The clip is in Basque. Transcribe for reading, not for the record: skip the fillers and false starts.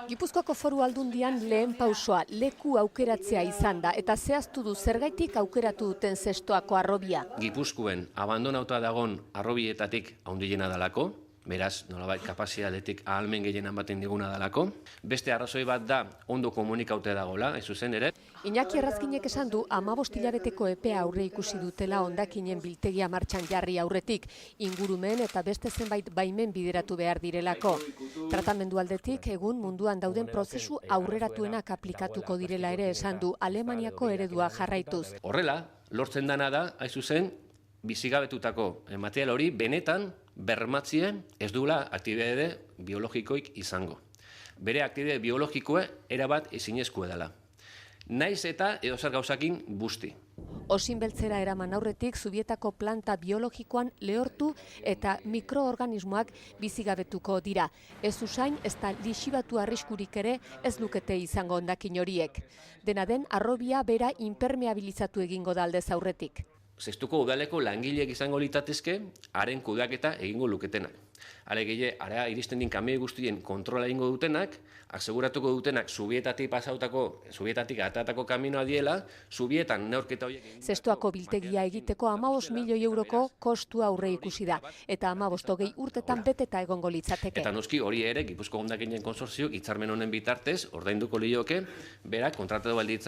Gipuzkoako Foru Aldundian lehen pausoa leku aukeratzea izan da eta zehaztu du zergaitik aukeratu duten zestoako harrobia. Gipuzkoen abandonauta dagon harrobietatik handiena dalako, beraz, nolabait kapazidadetik ahalmen gehien ematen diguna dalako. Beste arrazoi bat da ondo komunikaute dagoela, ez zuzen ere. Iñaki Errazkinek esan du 15 hilabeteko epea aurre ikusi dutela hondakinen biltegia martxan jarri aurretik, ingurumen eta beste zenbait baimen bideratu behar direlako. Tratamendu aldetik egun munduan dauden prozesu aurreratuenak aplikatuko direla ere esan du Alemaniako eredua jarraituz. Horrela, lortzen dana da, hain zuzen, bizigabetutako material hori benetan bermatzien ez duela aktibitate biologikoik izango. Bere aktibitate biologikoa erabat ezinezkoa dela. Naiz eta edozer gauzakin busti. Osin beltzera eraman aurretik Zubietako planta biologikoan lehortu eta mikroorganismoak bizigabetuko dira. Ez usain ez da lixibatu arriskurik ere ez lukete izango hondakin horiek. Dena den harrobia bera impermeabilizatu egingo da aldez aurretik. Zestuko udaleko langileek izango litatezke, haren kudeaketa egingo luketenak. Hara iristen din kamioi guztien kontrola egingo dutenak, aseguratuko dutenak Zubietatik atatako kaminoa diela, Zubietan neurketa horiek... Zestoako biltegia egiteko 15 milioi euroko kostu aurre ikusi da, eta 15 urtetan beteta egongo litzateke. Eta noski hori ere, Gipuzko Hondakinen Kontsortzioak hitzarmen honen bitartez, ordainduko lioke, berak kontratatu baldintzan